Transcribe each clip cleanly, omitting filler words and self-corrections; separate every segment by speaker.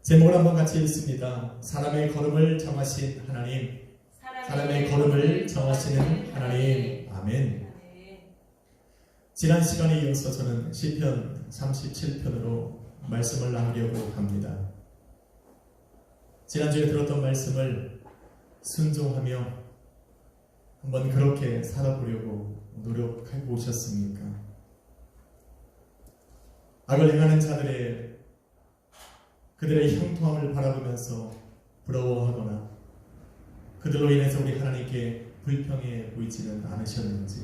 Speaker 1: 제목을 한번 같이 읽습니다. 사람의 걸음을 정하신 하나님, 사람의 걸음을 정하시는 하나님. 아멘. 지난 시간에 이어서 저는 시편 37편으로 말씀을 나누려고 합니다. 지난주에 들었던 말씀을 순종하며 한번 그렇게 살아보려고 노력해 보셨습니까? 악을 행하는 자들의 그들의 형통함을 바라보면서 부러워하거나 그들로 인해서 우리 하나님께 불평해 보이지는 않으셨는지,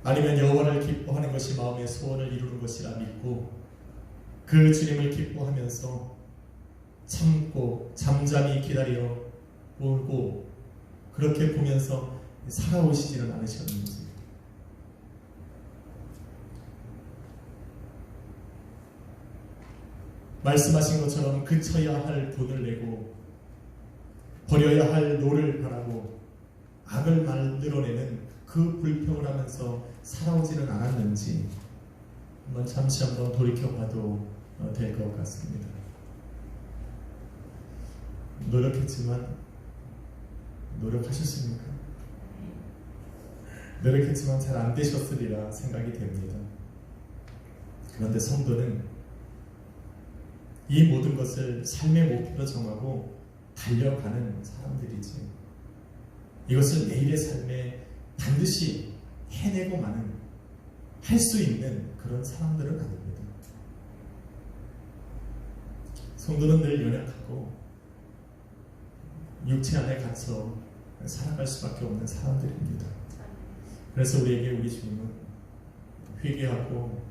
Speaker 1: 아니면 여호와를 기뻐하는 것이 마음의 소원을 이루는 것이라 믿고 그 주님을 기뻐하면서 참고 잠잠히 기다려 오고 그렇게 보면서 살아오시지는 않으셨는지, 말씀하신 것처럼 그쳐야 할 돈을 내고 버려야 할 노를 바라고 악을 만들어내는 그 불평을 하면서 살아오지는 않았는지 잠시 한번 돌이켜봐도 될 것 같습니다. 노력했지만 노력하셨습니까? 노력했지만 잘 안 되셨으리라 생각이 됩니다. 그런데 성도는 이 모든 것을 삶의 목표로 정하고 달려가는 사람들이지, 이것을 내일의 삶에 반드시 해내고 마는, 할 수 있는 그런 사람들은 아닙니다. 성도는 늘 연약하고 육체 안에 갇혀 살아갈 수밖에 없는 사람들입니다. 그래서 우리에게 우리 주님은 회개하고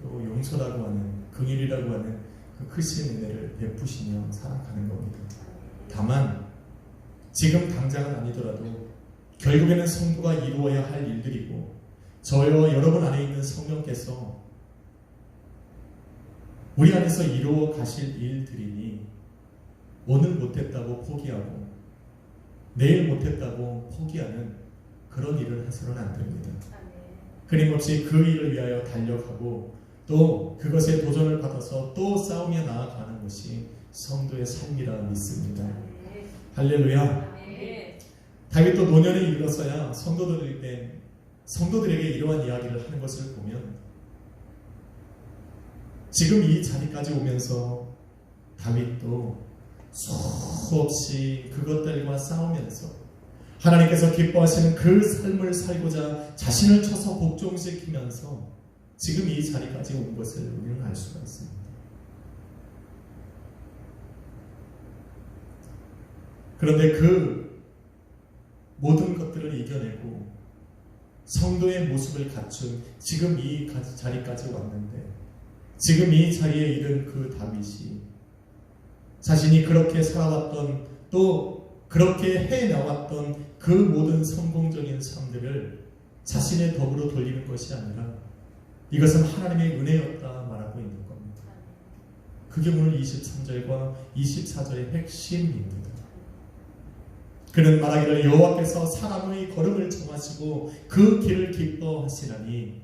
Speaker 1: 또 용서라고 하는, 긍휼이라고 하는 그 크신 은혜를 베푸시며 살아가는 겁니다. 다만 지금 당장은 아니더라도 결국에는 성도가 이루어야 할 일들이고, 저와 여러분 안에 있는 성령께서 우리 안에서 이루어 가실 일들이니 오늘 못했다고 포기하고 내일 못했다고 포기하는 그런 일을 해서는 안 됩니다. 끊임없이 그 일을 위하여 달려가고 또 그것에 도전을 받아서 또 싸우며 나아가는 것이 성도의 삶이라 믿습니다. 할렐루야. 다윗도 노년에 이르러서야 성도들에게 이러한 이야기를 하는 것을 보면, 지금 이 자리까지 오면서 다윗도 수없이 그것들과 싸우면서 하나님께서 기뻐하시는 그 삶을 살고자 자신을 쳐서 복종시키면서 지금 이 자리까지 온 것을 우리는 알 수가 있습니다. 그런데 그 모든 것들을 이겨내고 성도의 모습을 갖춘 지금 이 자리까지 왔는데, 지금 이 자리에 이른 그 다윗이 자신이 그렇게 살아왔던, 또 그렇게 해나왔던 그 모든 성공적인 삶들을 자신의 덕으로 돌리는 것이 아니라 이것은 하나님의 은혜였다 말하고 있는 겁니다. 그게 오늘 23절과 24절의 핵심입니다. 그는 말하기를 여호와께서 사람의 걸음을 정하시고 그 길을 기뻐하시나니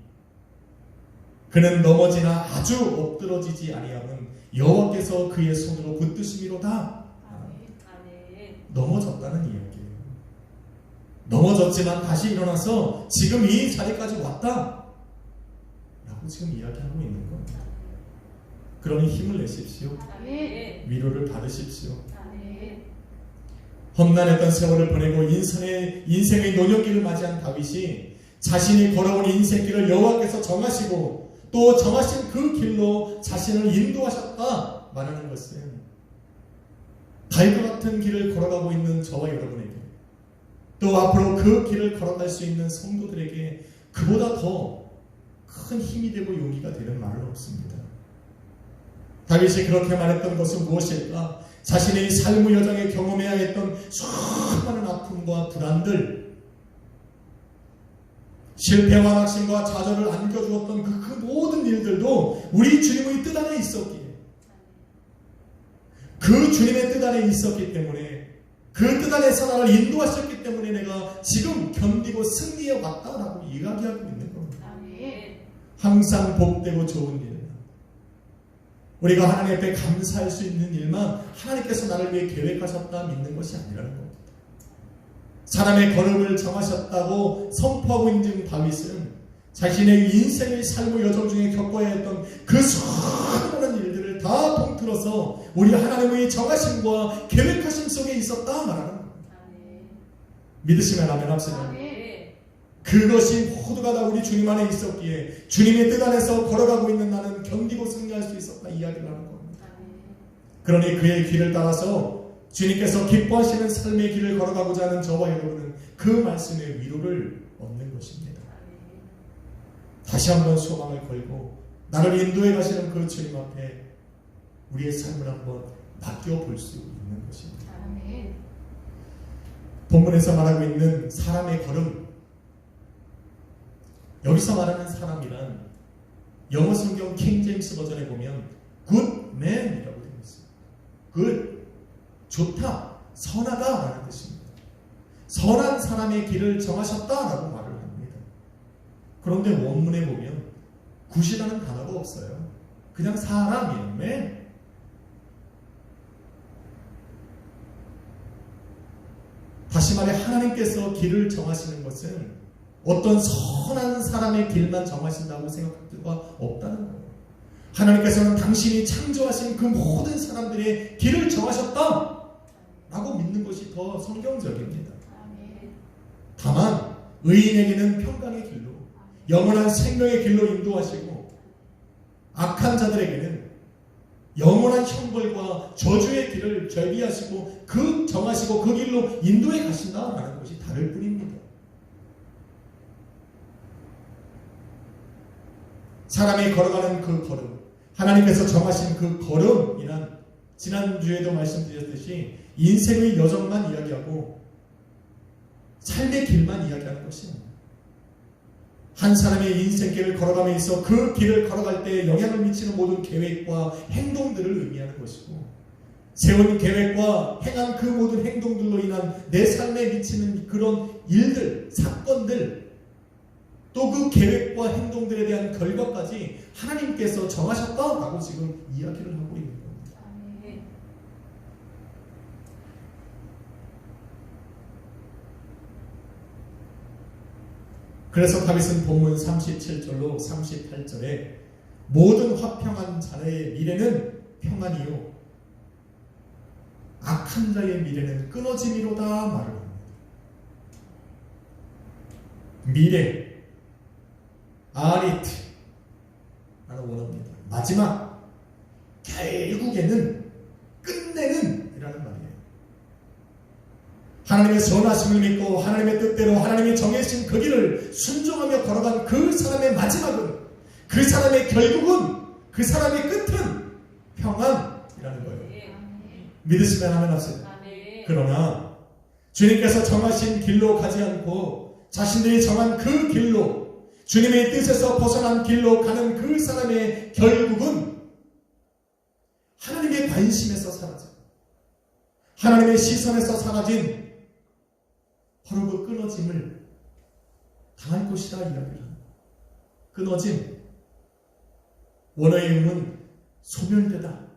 Speaker 1: 그는 넘어지나 아주 엎드러지지 아니함은 여호와께서 그의 손으로 붙드심이로다. 넘어졌다는 이야기예요. 넘어졌지만 다시 일어나서 지금 이 자리까지 왔다 라고 지금 이야기하고 있는 겁니다. 그러니 힘을 내십시오. 위로를 받으십시오. 험난했던 세월을 보내고 인생의 노년기를 맞이한 다윗이 자신이 걸어온 인생길을 여호와께서 정하시고 또 정하신 그 길로 자신을 인도하셨다 말하는 것은, 다윗과 같은 길을 걸어가고 있는 저와 여러분에게, 또 앞으로 그 길을 걸어갈 수 있는 성도들에게 그보다 더 큰 힘이 되고 용기가 되는 말은 없습니다. 다윗이 그렇게 말했던 것은 무엇일까? 자신의 삶의 여정에 경험해야 했던 수많은 아픔과 불안들, 실패와 낙심과 좌절을 안겨주었던 그 모든 일들도 우리 주님의 뜻 안에 있었기에, 그 주님의 뜻 안에 있었기 때문에, 그 뜻 안에서 나를 인도하셨기 때문에 내가 지금 견디고 승리해 왔다라고 이야기하고 있는 겁니다. 항상 복되고 좋은 일, 우리가 하나님 앞에 감사할 수 있는 일만 하나님께서 나를 위해 계획하셨다 믿는 것이 아니라는 겁니다. 사람의 걸음을 정하셨다고 선포하고 있는 다윗은 자신의 인생의 삶의 여정 중에 겪어야 했던 그 수많은 일들을 다 통틀어서 우리 하나님의 정하심과 계획하심 속에 있었다 말하는 겁니다. 믿으시면 아멘 합시다. 그것이 모두가 다 우리 주님 안에 있었기에 주님의 뜻 안에서 걸어가고 있는 나는 견디고 승리할 수 있었다 이야기를 하는 겁니다. 그러니 그의 길을 따라서 주님께서 기뻐하시는 삶의 길을 걸어가고자 하는 저와 여러분은 그 말씀의 위로를 얻는 것입니다. 다시 한번 소망을 걸고 나를 인도해 가시는 그 주님 앞에 우리의 삶을 한번 맡겨볼 수 있는 것입니다. 본문에서 말하고 있는 사람의 걸음, 여기서 말하는 사람이란 영어 성경 킹 제임스 버전에 보면 good man이라고 되어 있습니다. good, 좋다, 선하다 라는 뜻입니다. 선한 사람의 길을 정하셨다라고 말을 합니다. 그런데 원문에 보면 굿이라는 단어가 없어요. 그냥 사람이에요. man. 다시 말해 하나님께서 길을 정하시는 것은 어떤 선한 사람의 길만 정하신다고 생각할 필요가 없다는 거예요. 하나님께서는 당신이 창조하신 그 모든 사람들의 길을 정하셨다 라고 믿는 것이 더 성경적입니다. 다만 의인에게는 평강의 길로 영원한 생명의 길로 인도하시고 악한 자들에게는 영원한 형벌과 저주의 길을 결비하시고 정하시고 그 길로 인도해 가신다라는 것이 다를 뿐입니다. 사람이 걸어가는 그 걸음, 하나님께서 정하신 그 걸음이란 지난주에도 말씀드렸듯이 인생의 여정만 이야기하고 삶의 길만 이야기하는 것이 아닙니다. 한 사람의 인생길을 걸어감에 있어 그 길을 걸어갈 때 영향을 미치는 모든 계획과 행동들을 의미하는 것이고 세운 계획과 행한 그 모든 행동들로 인한 내 삶에 미치는 그런 일들, 사건들 또 그 계획과 행동들에 대한 결과까지 하나님께서 정하셨다라고 지금 이야기를 하고 있는 겁니다. 그래서 다윗은 본문 37절로 38절에 모든 화평한 자의 미래는 평안이요 악한 자의 미래는 끊어짐이로다 말을 합니다. 미래 아리트 라는 원어입니다. 마지막 결국에는 끝내는 이라는 말이에요. 하나님의 선하심을 믿고 하나님의 뜻대로 하나님이 정해진 그 길을 순종하며 걸어간 그 사람의 마지막은 그 사람의 결국은 그 사람의 끝은 평안이라는 거예요. 믿으시면 하면 합시다. 그러나 주님께서 정하신 길로 가지 않고 자신들이 정한 그 길로 주님의 뜻에서 벗어난 길로 가는 그 사람의 결국은 하나님의 관심에서 사라진 하나님의 시선에서 사라진 바로 그 끊어짐을 당할 것이다 이야기를 합니다. 끊어짐 원어의 의미는 소멸되다,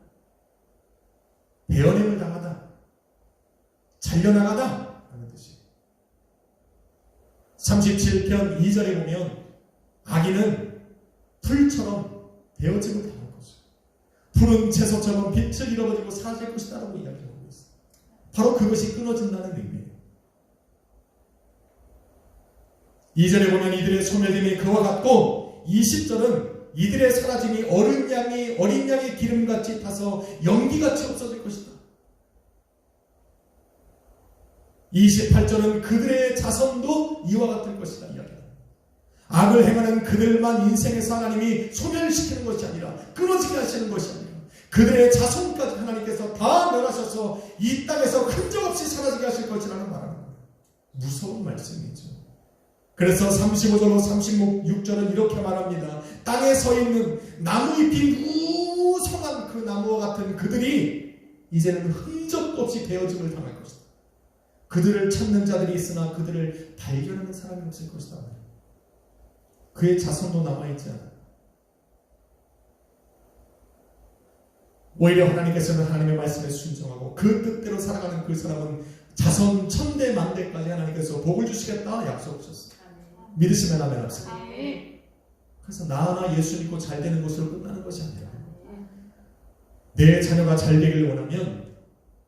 Speaker 1: 베어냄을 당하다, 잘려나가다 라는 뜻이에요. 37편 2절에 보면 악인은 풀처럼 베어짐을 당할 것이고 푸른 채소처럼 빛을 잃어버리고 사라질 것이다 라고 이야기하고 있어요. 바로 그것이 끊어진다는 의미예요. 2절에 보면 이들의 소멸됨이 그와 같고 20절은 이들의 사라짐이 어린 양의 기름같이 타서 연기같이 없어질 것이다. 28절은 그들의 자손도 이와 같을 것이다 이야기합니다. 악을 행하는 그들만 인생에서 하나님이 소멸시키는 것이 아니라 끊어지게 하시는 것이 아니라 그들의 자손까지 하나님께서 다 멸하셔서 이 땅에서 흔적 없이 사라지게 하실 것이라는 말하는 거예요. 무서운 말씀이죠. 그래서 35절로 36절은 이렇게 말합니다. 땅에 서 있는 나무잎이 무성한 그 나무와 같은 그들이 이제는 흔적도 없이 베어짐을 당할 것이다. 그들을 찾는 자들이 있으나 그들을 발견하는 사람이 없을 것이다. 그의 자손도 남아있지 않아요. 오히려 하나님께서는 하나님의 말씀에 순종하고 그 뜻대로 살아가는 그 사람은 자손 천대 만대까지 하나님께서 복을 주시겠다 약속하셨어요. 믿으시면 아멘 합시다. 그래서 나 하나 예수 믿고 잘 되는 것으로 끝나는 것이 아니라 내 자녀가 잘 되길 원하면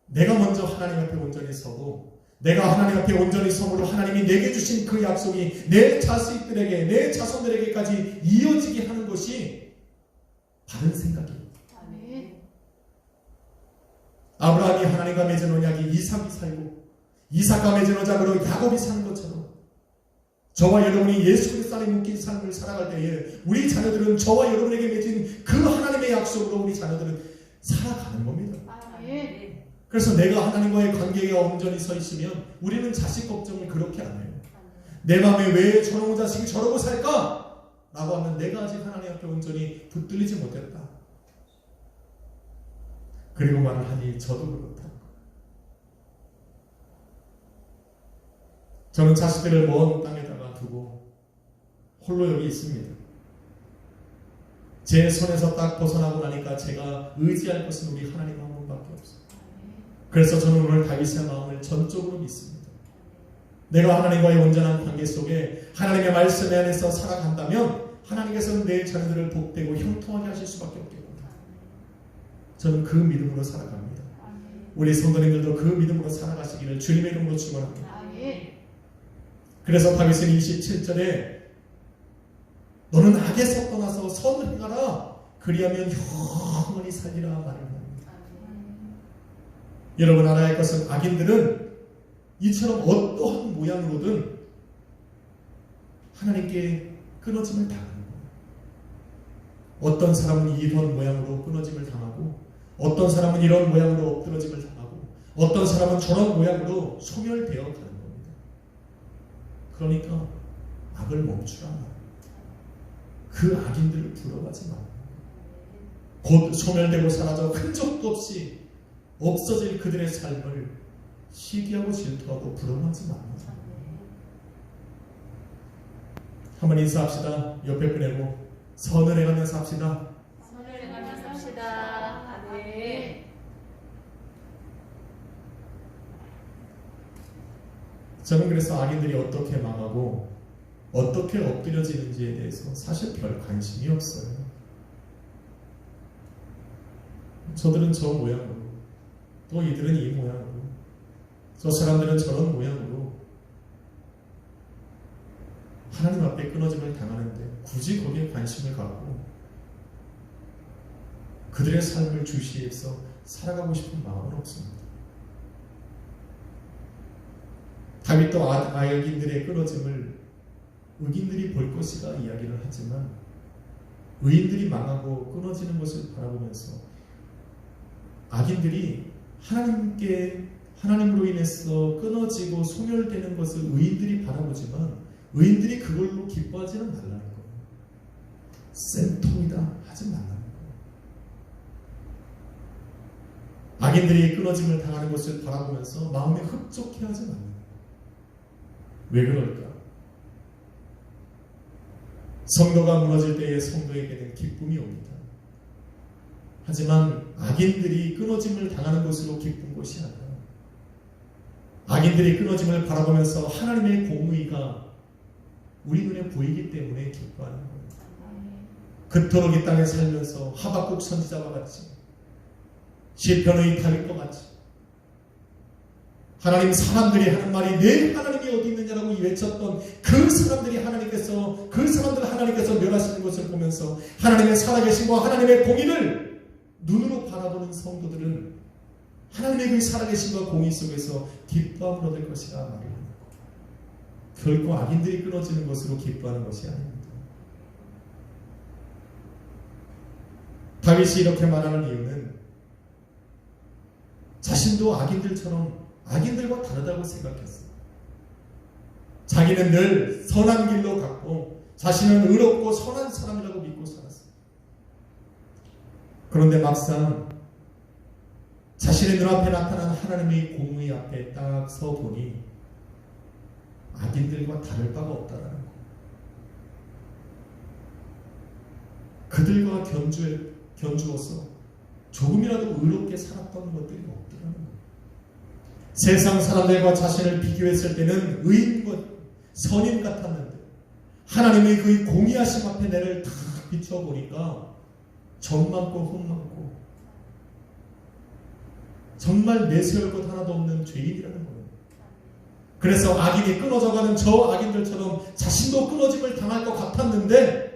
Speaker 1: 내가 먼저 하나님 앞에 온전히 서고 내가 하나님 앞에 온전히 섬으로 하나님이 내게 주신 그 약속이 내 자식들에게 내 자손들에게까지 이어지게 하는 것이 바른 생각입니다. 아브라함이 하나님과 맺은 언약이 이삭이 살고 이삭과 맺은 언약으로 야곱이 사는 것처럼 저와 여러분이 예수 그리스도 안에 묶인 삶을 살아갈 때에 우리 자녀들은 저와 여러분에게 맺은 그 하나님의 약속으로 우리 자녀들은 살아가는 겁니다. 그래서 내가 하나님과의 관계가 온전히 서 있으면 우리는 자식 걱정을 그렇게 안 해요. 내 마음에 왜 저놈의 자식이 저러고 살까? 라고 하면 내가 아직 하나님 앞에 온전히 붙들리지 못했다. 그리고 말을 하니 저도 그렇다. 저는 자식들을 먼 땅에다가 두고 홀로 여기 있습니다. 제 손에서 딱 벗어나고 나니까 제가 의지할 것은 우리 하나님 한 분밖에 없어요. 그래서 저는 오늘 다윗의 마음을 전적으로 믿습니다. 내가 하나님과의 온전한 관계 속에 하나님의 말씀 안에서 살아간다면 하나님께서는 내 자녀들을 복되고 형통하게 하실 수밖에 없겠구나. 저는 그 믿음으로 살아갑니다. 우리 성도님들도 그 믿음으로 살아가시기를 주님의 이름으로 축원합니다. 그래서 다윗은 27절에 너는 악에서 떠나서 선을 행하라 그리하면 영원히 살리라 말을 합니다. 여러분 알아야 할 것은 악인들은 이처럼 어떠한 모양으로든 하나님께 끊어짐을 당하는 거예요. 어떤 사람은 이런 모양으로 끊어짐을 당하고 어떤 사람은 이런 모양으로 엎드러짐을 당하고 어떤 사람은 저런 모양으로 소멸되어 가는 겁니다. 그러니까 악을 멈추라. 그 악인들을 부러워하지 마. 곧 소멸되고 사라져 흔적도 없이 없어질 그들의 삶을 시기하고 질투하고 부러워하지 마. 한번 인사합시다. 옆에 보내고 선을 행하면서 합시다.
Speaker 2: 선을 행하면서 합시다. 아멘.
Speaker 1: 저는 그래서 악인들이 어떻게 망하고 어떻게 엎드려지는지에 대해서 사실 별 관심이 없어요. 저들은 저 모양으로 또 이들은 이 모양으로 저 사람들은 저런 모양으로 하나님 앞에 끊어짐을 당하는데 굳이 거기에 관심을 갖고 그들의 삶을 주시해서 살아가고 싶은 마음은 없습니다. 다윗도 악인들의 끊어짐을 의인들이 볼 것이다 이야기를 하지만 의인들이 망하고 끊어지는 것을 바라보면서 악인들이 하나님으로 인해서 끊어지고 소멸되는 것을 의인들이 바라보지만 의인들이 그걸로 기뻐하지는 말라는 거예요. 쌤통이다 하지 말라는 거예요. 악인들이 끊어짐을 당하는 것을 바라보면서 마음에 흡족해 하지 말라는 거예요. 왜 그럴까? 성도가 무너질 때에 성도에게는 기쁨이 옵니다. 하지만 악인들이 끊어짐을 당하는 것으로 기쁜 것이 아니라 악인들이 끊어짐을 바라보면서 하나님의 공의가 우리 눈에 보이기 때문에 기뻐하는 거예요. 그토록 이 땅에 살면서 하박국 선지자와 같이 시편의 다윗과 같이 하나님 사람들이 하는 말이 내 하나님이 어디 있느냐라고 외쳤던 그 사람들이 하나님께서 멸하시는 것을 보면서 하나님의 살아계심과 하나님의 공의를 눈으로 바라보는 성도들은 하나님의 그 살아계심과 공의 속에서 기뻐함을 얻을 것이라 말입니다. 결코 악인들이 끊어지는 것으로 기뻐하는 것이 아닙니다. 다윗이 이렇게 말하는 이유는 자신도 악인들과 다르다고 생각했어요. 자기는 늘 선한 길로 갔고 자신은 의롭고 선한 사람이라고 믿고 살았어요. 그런데 막상 자신의 눈앞에 나타난 하나님의 공의 앞에 딱 서 보니 악인들과 다를 바가 없다라는 거예요. 그들과 견주어서 조금이라도 의롭게 살았던 것들이 없더라는 거예요. 세상 사람들과 자신을 비교했을 때는 의인과 선인 같았는데 하나님의 그 공의하심 앞에 내를 다 비춰보니까 점 많고 흠 많고 정말 내세울 것 하나도 없는 죄인이라는 거예요. 그래서 악인이 끊어져가는 저 악인들처럼 자신도 끊어짐을 당할 것 같았는데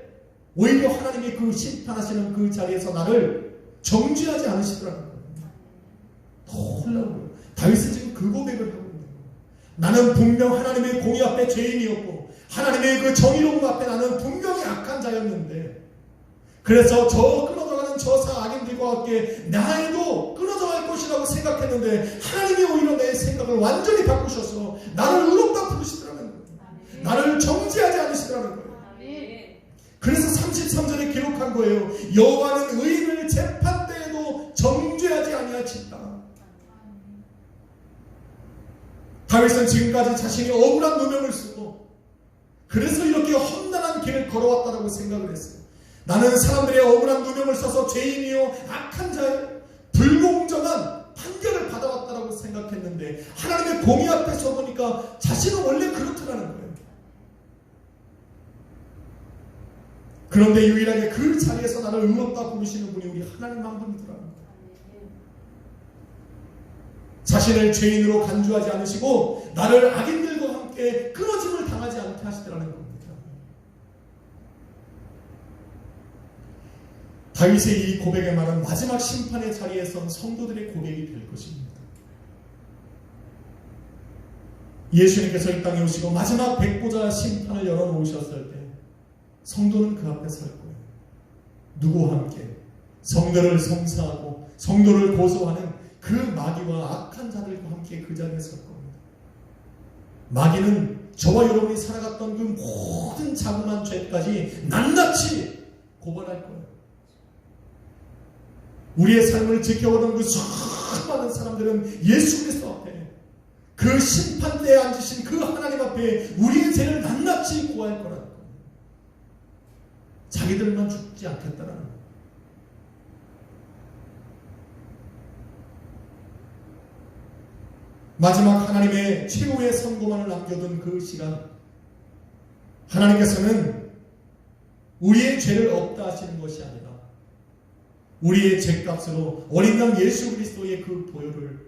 Speaker 1: 오히려 하나님이 그 심판하시는 그 자리에서 나를 정죄하지 않으시더라는 거예요. 놀라워요. 다윗은 지금 그 고백을 하고 있는 거예요. 나는 분명 하나님의 공의 앞에 죄인이었고 하나님의 그 정의로움 앞에 나는 분명히 악한 자였는데 그래서 저 끊어져가는 저 악인들과 함께 나에도 끊어져갈 것이라고 생각했는데 하나님이 오히려 내 생각을 완전히 바꾸셔서 나를 의롭다 부르시더라는 거예요. 나를 정죄하지 않으시더라는 거예요. 그래서 33절에 기록한 거예요. 여호와는 의인을 재판 때에도 정죄하지 아니하신다. 다윗은 지금까지 자신이 억울한 누명을 쓰고 그래서 이렇게 험난한 길을 걸어왔다고 생각을 했어요. 나는 사람들의 억울한 누명을 써서 죄인이요 악한 자요 불공정한 판결을 받아왔다고 생각했는데 하나님의 공의 앞에 서보니까 자신은 원래 그렇더라는 거예요. 그런데 유일하게 그 자리에서 나를 의롭다 부르시는 분이 우리 하나님 한 분이더라는 거예요. 자신을 죄인으로 간주하지 않으시고 나를 악인들과 함께 끊어짐을 당하지 않게 하시더라는 겁니다. 다윗의 이 고백의 말은 마지막 심판의 자리에 선 성도들의 고백이 될 것입니다. 예수님께서 이 땅에 오시고 마지막 백보자 심판을 열어놓으셨을 때 성도는 그 앞에 설 거예요. 누구와 함께? 성도를 송사하고 성도를 고소하는 그 마귀와 악한 자들과 함께 그 자리에 설 겁니다. 마귀는 저와 여러분이 살아갔던 그 모든 자그마한 죄까지 낱낱이 고발할 거예요. 우리의 삶을 지켜오던 그 수많은 사람들은 예수 그리스도 앞에 그 심판대에 앉으신 그 하나님 앞에 우리의 죄를 낱낱이 구할 거라는 거예요. 자기들만 죽지 않겠다라는 거예요. 마지막 하나님의 최후의 선고만을 남겨둔 그 시간 하나님께서는 우리의 죄를 없다 하시는 것이 아니라 우리의 죄값으로 어린 양 예수 그리스도의 그 보혈을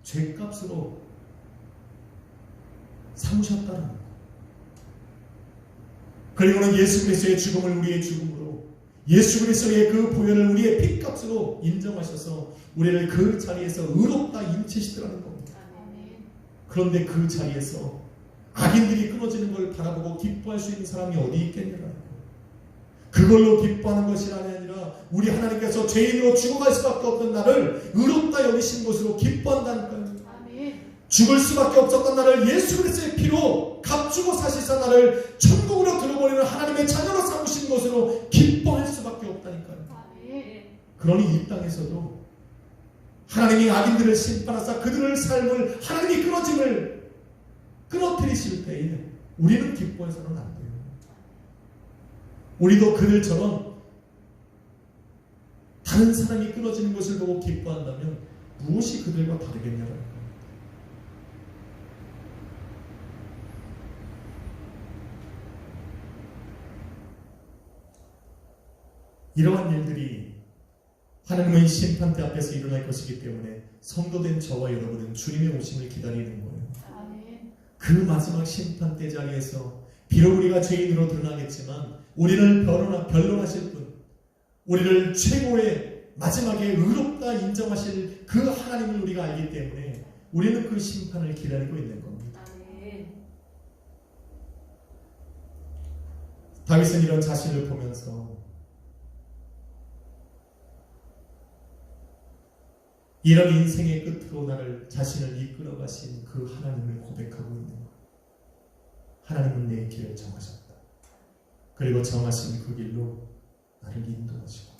Speaker 1: 죄값으로 삼으셨다는 거예요. 그리고는 예수 그리스도의 죽음을 우리의 죽음으로 예수 그리스도의 그 보혈을 우리의 핏값으로 인정하셔서 우리를 그 자리에서 의롭다 인치시더라는 겁니다. 그런데 그 자리에서 악인들이 끊어지는 걸 바라보고 기뻐할 수 있는 사람이 어디 있겠느냐는 거예요. 그걸로 기뻐하는 것이 아니라 우리 하나님께서 죄인으로 죽어갈 수밖에 없던 나를 의롭다 여기신 것으로 기뻐한다니까요. 죽을 수밖에 없었던 나를 예수 그리스도의 피로 값주고 사시사 나를 천국으로 들어버리는 하나님의 자녀로 삼으신 것으로 기뻐할 수밖에 없다니까요. 그러니 이 땅에서도 하나님이 악인들을 심판하사 그들의 삶을 하나님이 끊어짐을 끊어뜨리실 때에 우리는 기뻐해서는 안 돼요. 우리도 그들처럼 다른 사람이 끊어지는 것을 보고 기뻐한다면 무엇이 그들과 다르겠냐라는 거예요. 이러한 일들이 하나님의 심판대 앞에서 일어날 것이기 때문에 성도된 저와 여러분은 주님의 오심을 기다리는 거예요. 그 마지막 심판대 자리에서 비록 우리가 죄인으로 드러나겠지만 우리를 변론하실 분, 우리를 최고의 마지막에 의롭다 인정하실 그 하나님을 우리가 알기 때문에 우리는 그 심판을 기다리고 있는 겁니다. 다윗은 이런 자신을 보면서 이런 인생의 끝으로 나를 자신을 이끌어 가신 그 하나님을 고백하고 있는 거예요. 하나님은 내 길을 정하셨다. 그리고 정하신 그 길로 나를 인도하시고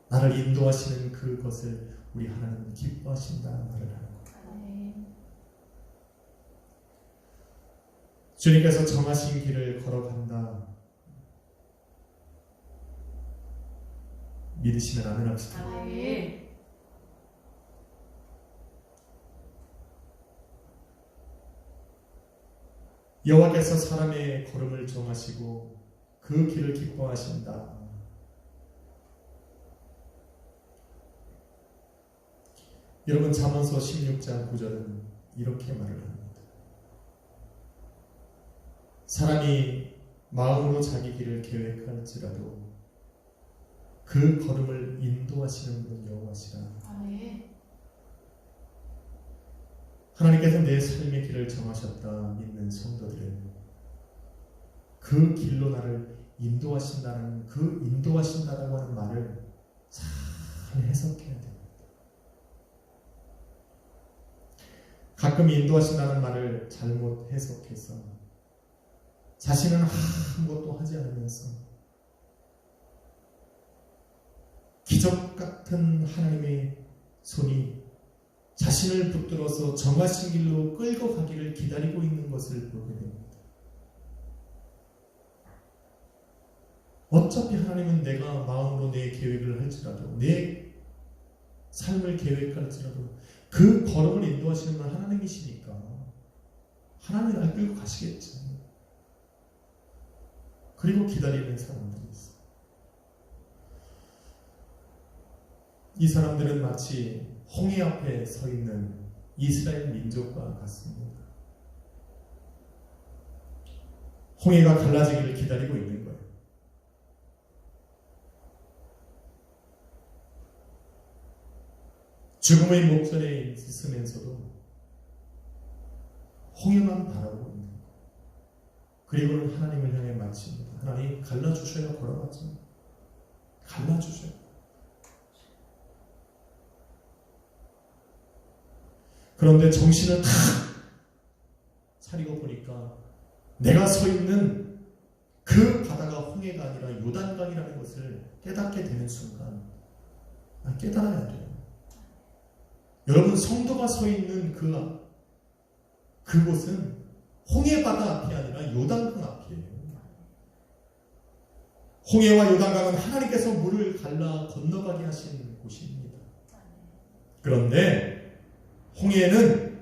Speaker 1: 나를 인도하시는 그것을 우리 하나님은 기뻐하신다는 말을 하는 거예요. 주님께서 정하신 길을 걸어간다. 믿으시면 아멘 합시다.
Speaker 2: 아멘.
Speaker 1: 여호와께서 사람의 걸음을 정하시고 그 길을 기뻐하신다. 여러분, 잠언서 16장 9절은 이렇게 말을 합니다. 사람이 마음으로 자기 길을 계획할지라도 그 걸음을 인도하시는 분은 여호와시라.
Speaker 2: 아멘.
Speaker 1: 하나님께서 내 삶의 길을 정하셨다 믿는 성도들은 그 길로 나를 인도하신다는, 그 인도하신다라고 하는 말을 잘 해석해야 됩니다. 가끔 인도하신다는 말을 잘못 해석해서 자신은 아무것도 하지 않으면서 기적 같은 하나님의 손이 자신을 붙들어서 정하신 길로 끌고 가기를 기다리고 있는 것을 보게 됩니다. 어차피 하나님은 내가 마음으로 내 계획을 할지라도, 내 삶을 계획할지라도 그 걸음을 인도하시는 분 하나님이시니까 하나님이 날 끌고 가시겠죠. 그리고 기다리는 사람들이 있어요. 이 사람들은 마치 홍해 앞에 서 있는 이스라엘 민족과 같습니다. 홍해가 갈라지기를 기다리고 있는 거예요. 죽음의 목전에 있으면서도 홍해만 바라보고 있는 거예요. 그리고는 하나님을 향해 마칩니다. 하나님, 갈라주셔야 걸어가죠. 갈라주셔야. 그런데 정신을 탁 차리고 보니까 내가 서 있는 그 바다가 홍해가 아니라 요단강이라는 것을 깨닫게 되는 순간 깨달아야 돼요. 여러분, 성도가 서 있는 그곳은 홍해 바다 앞이 아니라 요단강 앞이에요. 홍해와 요단강은 하나님께서 물을 갈라 건너가게 하신 곳입니다. 그런데 홍해는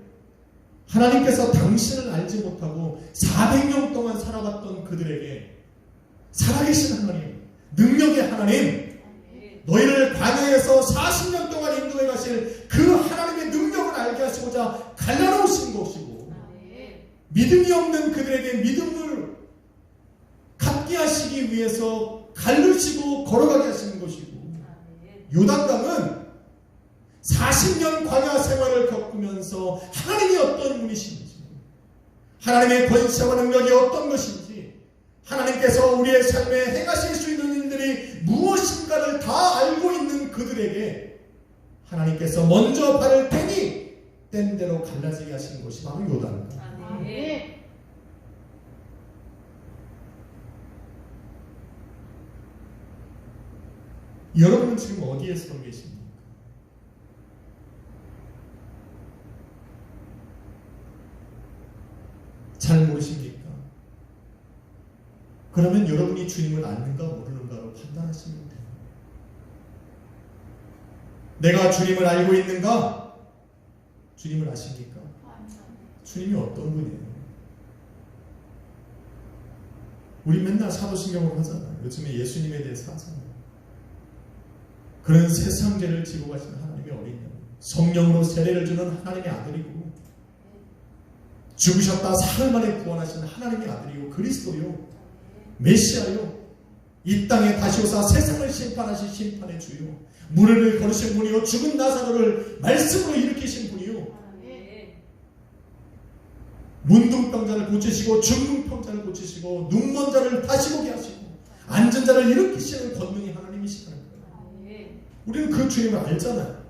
Speaker 1: 하나님께서 당신을 알지 못하고 400년 동안 살아갔던 그들에게 살아계신 하나님, 능력의 하나님, 너희를 광야에서 40년 동안 인도해 가실 그 하나님의 능력을 알게 하시고자 갈라놓으신 것이고, 믿음이 없는 그들에게 믿음을 갖게 하시기 위해서 갈르시고 걸어가게 하시는 것이고, 요단강은 40년 광야 생활을 겪으면서 하나님이 어떤 분이신지, 하나님의 권세와 능력이 어떤 것인지, 하나님께서 우리의 삶에 행하실 수 있는 일들이 무엇인가를 다 알고 있는 그들에게 하나님께서 먼저 발을 떼니 뗀 대로 갈라지게 하시는 것이 바로 요단강. 여러분은 지금 어디에 서 계십니까? 잘 모르십니까? 그러면 여러분이 주님을 아는가 모르는가로 판단하시면 돼요. 내가 주님을 알고 있는가? 주님을 아십니까? 주님이 어떤 분이에요? 우리 맨날 사도신경으로 하잖아요. 요즘에 예수님에 대해서 하잖아요. 그런 세상 죄를 지고 가시는 하나님의 어린 양, 성령으로 세례를 주는 하나님의 아들이고, 죽으셨다 사흘 만에 구원하시는 하나님의 아들이고, 그리스도요, 메시아요, 이 땅에 다시 오사 세상을 심판하신 심판의 주요, 무리를 걸으신 분이요, 죽은 나사로를 말씀으로 일으키신 분이요, 문둥병자를 고치시고 중풍병자를 고치시고 눈먼 자를 다시 보게 하시고 앉은 자를 일으키시는 권능이 하나님이시라는 거예요. 우리는 그 주님을 알잖아요.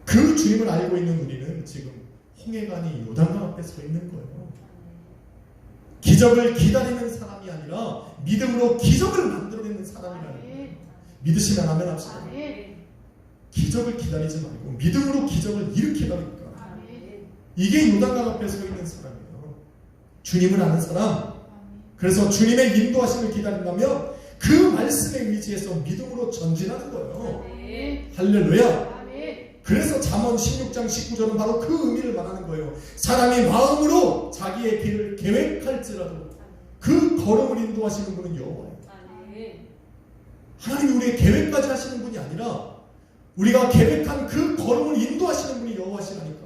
Speaker 1: 그 주님을 알고 있는 우리는 지금 홍해가 아닌 요단강 앞에 서 있는 거예요. 기적을 기다리는 사람이 아니라 믿음으로 기적을 만들어내는 사람이라는 거예요. 믿으시면 아멘 합시다. 기적을 기다리지 말고 믿음으로 기적을 일으키라니까. 이게 요단강 앞에 서 있는 사람이에요. 주님을 아는 사람, 그래서 주님의 인도하심을 기다린다면 그 말씀에 의지해서 믿음으로 전진하는 거예요.
Speaker 2: 아멘.
Speaker 1: 할렐루야.
Speaker 2: 아멘.
Speaker 1: 그래서 잠언 16장 19절은 바로 그 의미를 말하는 거예요. 사람이 마음으로 자기의 길을 계획할지라도 그 걸음을 인도하시는 분은 여호와예요.
Speaker 2: 아멘.
Speaker 1: 하나님이 우리의 계획까지 하시는 분이 아니라 우리가 계획한 그 걸음을 인도하시는 분이 여호와시라니까.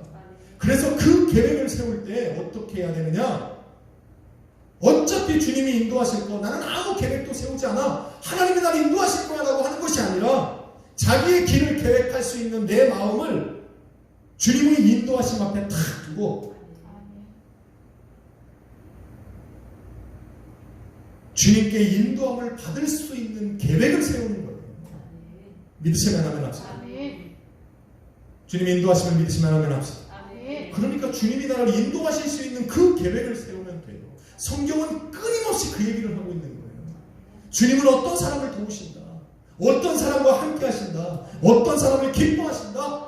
Speaker 1: 그래서 그 계획을 세울 때 어떻게 해야 되느냐? 어차피 주님이 인도하실 거, 나는 아무 계획도 세우지 않아, 하나님이 나를 인도하실 거야 라고 하는 것이 아니라 자기의 길을 계획할 수 있는 내 마음을 주님의 인도하심 앞에 탁 두고 주님께 인도함을 받을 수 있는 계획을 세우는 거예요. 믿으시면 하면 합시다.
Speaker 2: 아멘.
Speaker 1: 주님 인도하시면 믿으시면 하면 합시다.
Speaker 2: 아멘.
Speaker 1: 그러니까 주님이 나를 인도하실 수 있는 그 계획을 세우면 돼요. 성경은 끊임없이 그 얘기를 하고 있는 거예요. 주님은 어떤 사람을 도우신다, 어떤 사람과 함께 하신다, 어떤 사람을 기뻐하신다.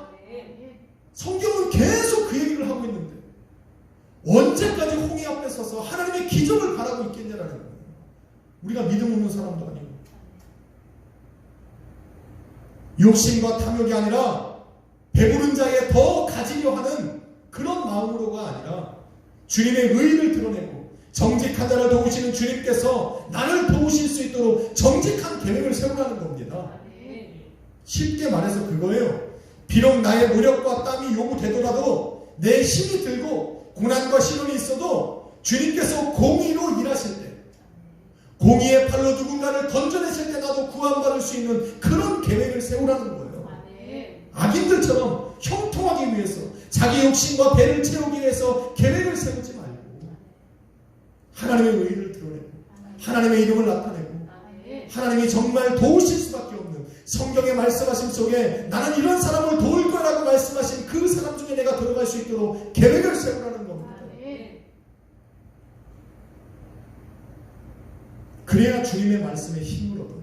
Speaker 1: 성경은 계속 그 얘기를 하고 있는데 언제까지 홍해 앞에 서서 하나님의 기적을 바라고 있겠냐라는 거예요. 우리가 믿음 없는 사람도 아니고 욕심과 탐욕이 아니라 배부른 자에 더 가지려 하는 그런 마음으로가 아니라 주님의 의의를 드러내고 정직한 자를 도우시는 주님께서 나를 도우실 수 있도록 정직한 계획을 세우라는 겁니다. 쉽게 말해서 그거예요. 비록 나의 노력과 땀이 요구되더라도 내 힘이 들고 고난과 시련이 있어도 주님께서 공의로 일하실 때, 공의의 팔로 누군가를 던져내실 때 나도 구원받을 수 있는 그런 계획을 세우라는 거예요. 악인들처럼 형통하기 위해서, 자기 욕심과 배를 채우기 위해서 계획을 세우지 말고 하나님의 의의를 드러내고 하나님의 이름을 나타내고 하나님이 정말 도우실 수밖에 없는 성경의 말씀하심 속에 나는 이런 사람을 도울 거라고 말씀하신 그 사람 중에 내가 들어갈 수 있도록 계획을 세우라는 겁니다. 그래야 주님의 말씀에 힘을 얻어요.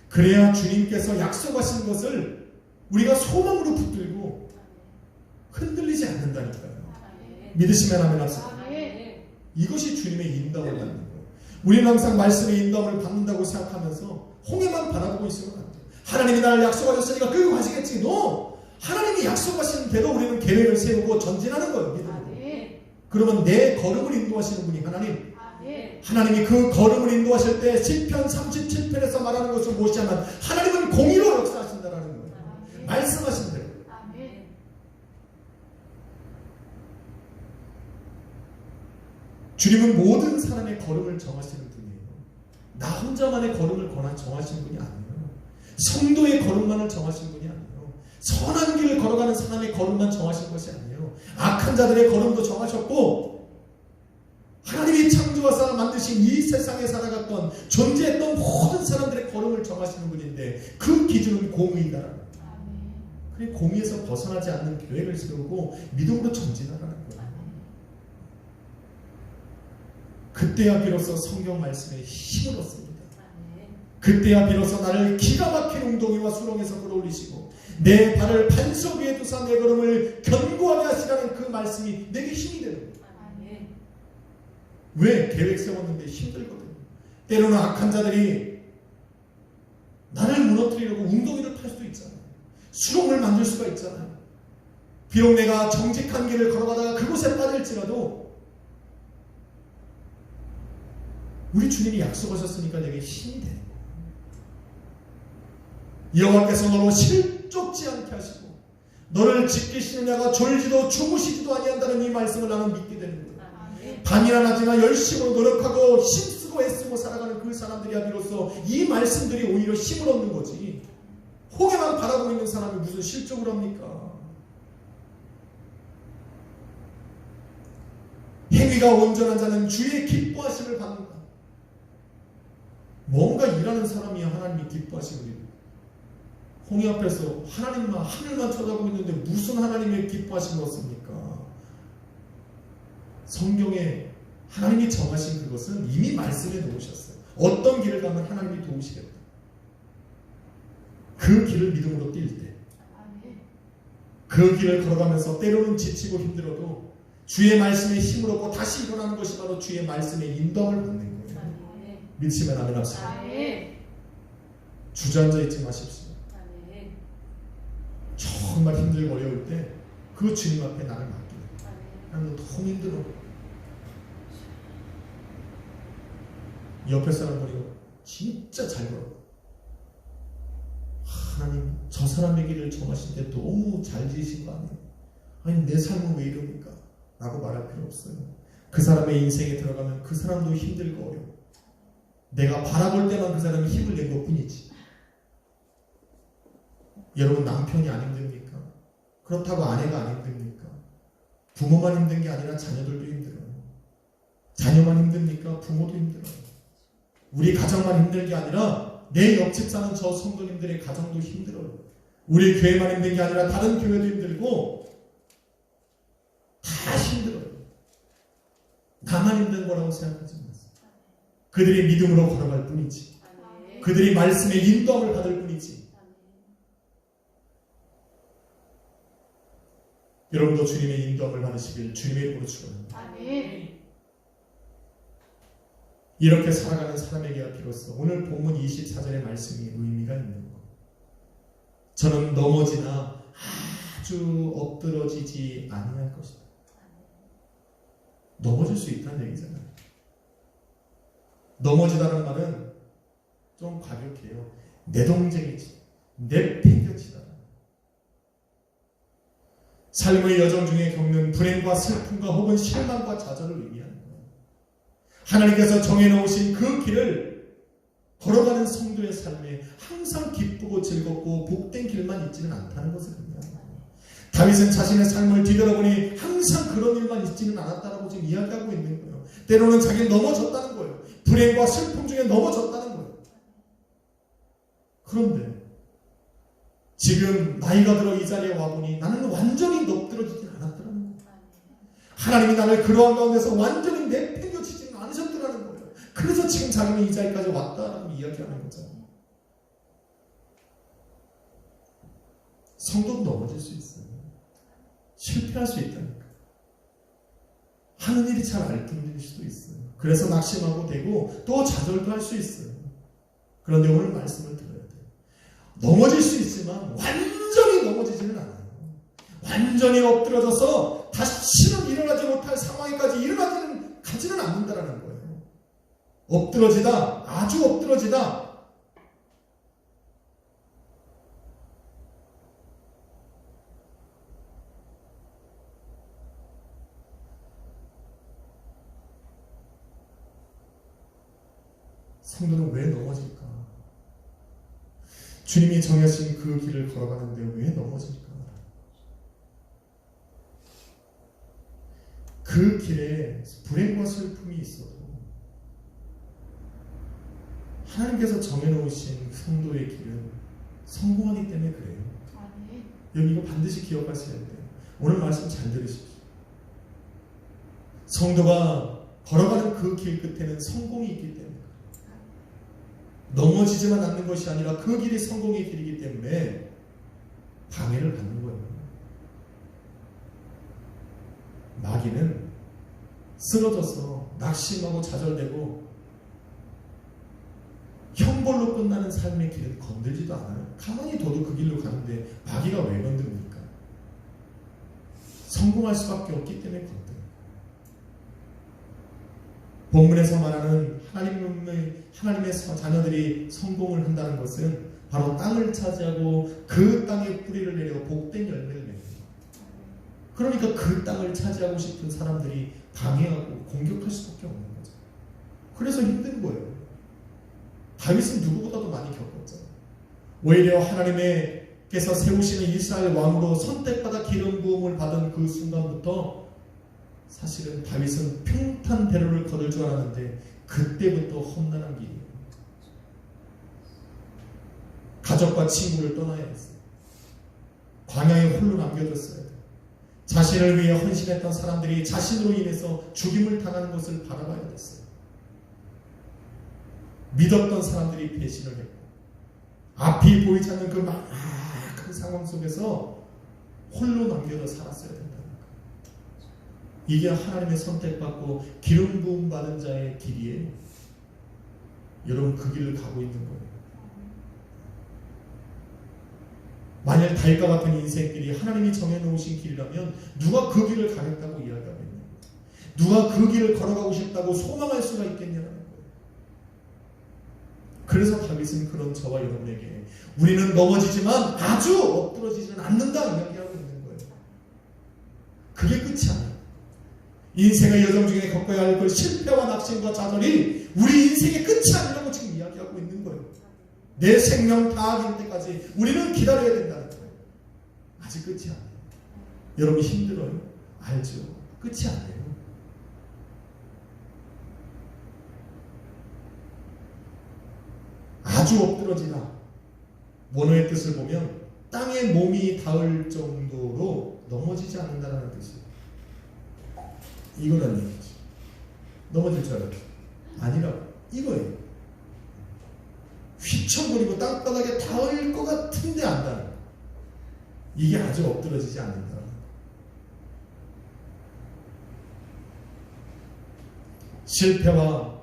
Speaker 1: 그래야 주님께서 약속하신 것을 우리가 소망으로 붙들고 흔들리지 않는다니까요. 믿으시면 하면 합시다. 이것이 주님의 인도를 받는 거예요. 우리는 항상 말씀의 인도를 받는다고 생각하면서 홍해만 바라보고 있으면 안 돼요. 하나님이 나를 약속하셨으니까 끌고 가시겠지. No! 하나님이 약속하시는 대로 우리는 계획을 세우고 전진하는 거예요. 믿음으로. 그러면 내 걸음을 인도하시는 분이 하나님. 하나님이 그 걸음을 인도하실 때 시편 37편에서 말하는 것을 무엇이냐면 하나님은 공의로 역사하신다라는 거예요. 말씀하신 대로. 주님은 모든 사람의 걸음을 정하시는 분이에요. 나 혼자만의 걸음을 정하시는 분이 아니에요. 성도의 걸음만을 정하신 분이 아니에요. 선한 길을 걸어가는 사람의 걸음만 정하신 것이 아니에요. 악한 자들의 걸음도 정하셨고 하나님이 창조하사 만드신 이 세상에 살아갔던 존재했던 모든 사람들의 걸음을 정하시는 분인데 그 기준은 공의다라는 거예요. 그리고 공의에서 벗어나지 않는 계획을 세우고 믿음으로 전진하라는 거예요. 그때야 비로소 성경 말씀에 힘을 얻습니다. 그때야 비로소 나를 기가 막힌 웅덩이와 수렁에서 끌어올리시고 내 발을 반석 위에 두사 내 걸음을 견고하게 하시라는 그 말씀이 내게 힘이 되는 거예요. 왜? 계획 세웠는데 힘들거든요. 때로는 악한 자들이 나를 무너뜨리려고 웅덩이를 팔 수도 있잖아요. 수렁을 만들 수가 있잖아요. 비록 내가 정직한 길을 걸어가다가 그곳에 빠질지라도 우리 주님이 약속하셨으니까 내게 힘이 되는 거예요. 여호와께서 너로 실족지 않게 하시고 너를 지키시는 자가 졸지도 주무시지도 아니한다는 이 말씀을 나는 믿게 되는 거예요. 밤이나 낮이나 열심으로 노력하고 힘쓰고 애쓰고 살아가는 그 사람들이야 비로소 이 말씀들이 오히려 힘을 얻는 거지. 홍해만 바라보고 있는 사람이 무슨 실족을 합니까? 행위가 온전한 자는 주의 기뻐하심을 받는다. 뭔가 일하는 사람이야 하나님이 기뻐하시고 홍해 앞에서 하나님만 하늘만 쳐다보고 있는데 무슨 하나님의 기뻐하심을 얻습니까? 성경에 하나님이 정하신 그것은 이미 말씀해 놓으셨어요. 어떤 길을 가면 하나님이 도우시겠다. 그 길을 믿음으로 뛸 때, 그 길을 걸어가면서 때로는 지치고 힘들어도 주의 말씀에 힘을 얻고 다시 일어나는 것이 바로 주의 말씀의 인도함을 받는 거예요. 믿으시면 아멘 합시다.
Speaker 2: 아멘.
Speaker 1: 주저앉아 있지 마십시오.
Speaker 2: 아멘.
Speaker 1: 정말 힘들고 어려울 때 그 주님 앞에 나를 맡기는.
Speaker 2: 아멘.
Speaker 1: 나는 너무 힘들어. 옆에 사람 보니까 진짜 잘 걸어. 하나님, 저 사람의 길을 정하실 때 너무 잘 지으신 거 아니에요? 아니, 내 삶은 왜 이럽니까? 라고 말할 필요 없어요. 그 사람의 인생에 들어가면 그 사람도 힘들고 어려워. 내가 바라볼 때만 그 사람이 힘을 낸 것 뿐이지. 여러분, 남편이 안 힘듭니까? 그렇다고 아내가 안 힘듭니까? 부모만 힘든 게 아니라 자녀들도 힘들어요. 자녀만 힘듭니까? 부모도 힘들어요. 우리 가정만 힘든 게 아니라 내 옆집 사는 저 성도님들의 가정도 힘들어요. 우리 교회만 힘든 게 아니라 다른 교회도 힘들고 다 힘들어요. 나만 힘든 거라고 생각하지 마세요. 그들이 믿음으로 걸어갈 뿐이지.
Speaker 2: 아멘.
Speaker 1: 그들이 말씀의 인도함을 받을 뿐이지. 여러분도 주님의 인도함을 받으시길 주님의 이름으로 축원합니다.
Speaker 2: 아멘.
Speaker 1: 이렇게 살아가는 사람에게 비로소 오늘 본문 24절의 말씀이 의미가 있는 것. 저는 넘어지나 아주 엎드러지지 아니할 것이다. 넘어질 수 있다는 얘기잖아요. 넘어지다는 말은 좀 과격해요. 내 동생이지, 내 팽겨치다. 삶의 여정 중에 겪는 불행과 슬픔과 혹은 실망과 좌절을 의미하는 거예요. 하나님께서 정해놓으신 그 길을 걸어가는 성도의 삶에 항상 기쁘고 즐겁고 복된 길만 있지는 않다는 것을 의미하는 거예요. 다윗은 자신의 삶을 뒤돌아보니 항상 그런 일만 있지는 않았다라고 지금 이야기하고 있는 거예요. 때로는 자기는 넘어졌다는 거예요. 불행과 슬픔 중에 넘어졌다는 거예요. 그런데 지금 나이가 들어 이 자리에 와보니 나는 완전히 엎드러지진 않았더라는 거예요. 하나님이 나를 그러한 가운데서 완전히 내팽겨치지는 않으셨더라는 거예요. 그래서 지금 자기는 이 자리까지 왔다라고 이야기하는 거잖아요. 성도는 넘어질 수 있어요. 실패할 수 있다니까. 하는 일이 잘 안 되는 수도 있어요. 그래서 낙심하고 되고 또 좌절도 할 수 있어요. 그런데 오늘 말씀을 들어야 돼요. 넘어질 수 있지만 완전히 넘어지지는 않아요. 완전히 엎드려져서 다시는 일어나지 못할 상황에까지 가지는 않는다라는 거예요. 엎드러지다, 아주 엎드러지다. 성도는 왜 넘어질까? 주님이 정하신 그 길을 걸어가는데 왜 넘어질까? 그 길에 불행과 슬픔이 있어도 하나님께서 정해놓으신 성도의 길은 성공하기 때문에 그래요. 여기 이거 반드시 기억하셔야 돼요. 오늘 말씀 잘 들으십시오. 성도가 걸어가는 그 길 끝에는 성공이 있기 때문에 넘어지지만 않는 것이 아니라 그 길이 성공의 길이기 때문에 방해를 받는 거예요. 마귀는 쓰러져서 낙심하고 좌절되고 형벌로 끝나는 삶의 길은 건들지도 않아요. 가만히 둬도 그 길로 가는데 마귀가 왜 건듭니까? 성공할 수밖에 없기 때문에 건드려요. 본문에서 말하는 하나님의 자녀들이 성공을 한다는 것은 바로 땅을 차지하고 그 땅에 뿌리를 내려 복된 열매를 맺는 거예요. 그러니까 그 땅을 차지하고 싶은 사람들이 방해하고 공격할 수밖에 없는 거죠. 그래서 힘든 거예요. 다윗은 누구보다도 많이 겪었잖아요. 오히려 하나님께서 세우시는 이스라엘 왕으로 선택받아 기름 부음을 받은 그 순간부터 사실은 다윗은 평탄대로를 걸을 줄 알았는데 그때부터 험난한 길이에요. 가족과 친구를 떠나야 했어요. 광야에 홀로 남겨졌어야 돼요. 자신을 위해 헌신했던 사람들이 자신으로 인해서 죽임을 당하는 것을 바라봐야 됐어요. 믿었던 사람들이 배신을 했고 앞이 보이지 않는 그 막큰 상황 속에서 홀로 남겨져 살았어야 된다는 거예요. 이게 하나님의 선택받고 기름 부음 받은 자의 길이에요. 여러분 그 길을 가고 있는 거예요. 만약 다윗과 같은 인생길이 하나님이 정해놓으신 길이라면 누가 그 길을 가겠다고 이야기하겠냐? 누가 그 길을 걸어가고 싶다고 소망할 수가 있겠냐는 거예요. 그래서 다윗은 그런 저와 여러분에게 우리는 넘어지지만 아주 엎드러지지는 않는다 이야기하고 있는 거예요. 그게 끝이 아니에요. 인생의 여정 중에 겪어야 할 그 실패와 낙심과 좌절이 우리 인생의 끝이 아니라고 지금 이야기하고 있는 거예요. 내 생명 다하기 때까지 우리는 기다려야 된다는 거예요. 아직 끝이 아니에요. 여러분 힘들어요? 알죠? 끝이 아니에요. 아주 엎드러지다. 원어의 뜻을 보면 땅에 몸이 닿을 정도로 넘어지지 않는다는 뜻이에요. 이거란 얘기지. 넘어질 줄 알았죠? 아니라고. 이거예요. 휘청거리고 땅바닥에 닿을 것 같은데 안 닿는. 이게 아주 엎드러지지 않는다. 실패와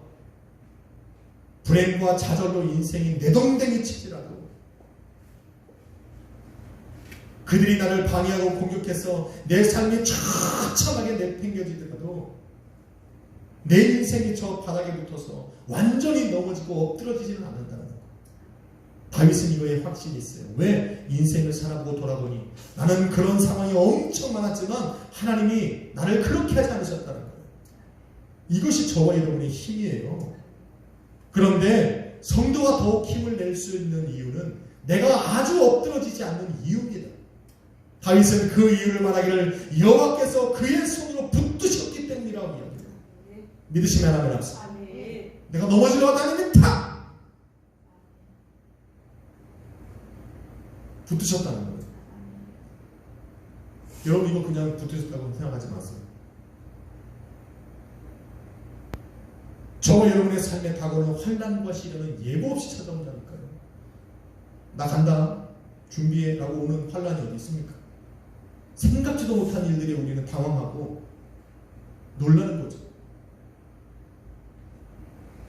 Speaker 1: 불행과 좌절로 인생이 내동댕이 치지라도 그들이 나를 방해하고 공격해서 내 삶이 처참하게 내팽겨지더라도 내 인생이 저 바닥에 붙어서 완전히 넘어지고 엎드러지지는 않는다는 거. 다윗은 이거에 확신이 있어요. 왜? 인생을 살아보고 돌아보니 나는 그런 상황이 엄청 많았지만 하나님이 나를 그렇게 하지 않으셨다는 거예요. 이것이 저와 여러분의 힘이에요. 그런데 성도가 더욱 힘을 낼 수 있는 이유는 내가 아주 엎드러지지 않는 이유입니다. 다윗은 그 이유를 말하기를 여호와께서 그의 손으로 붙드셨기 때문이라고 이야기해요. 믿으시면 아멘 합시다. 내가 넘어지려고 하다니면 탁 붙으셨다는 거예요. 여러분 이거 그냥 붙으셨다고 생각하지 마세요. 저와 여러분의 삶에 다가오는 환난과 시련은 예고 없이 찾아온다니까요. 나 간다 준비해 라고 오는 환난이 어디 있습니까? 생각지도 못한 일들에 우리는 당황하고 놀라는 거죠.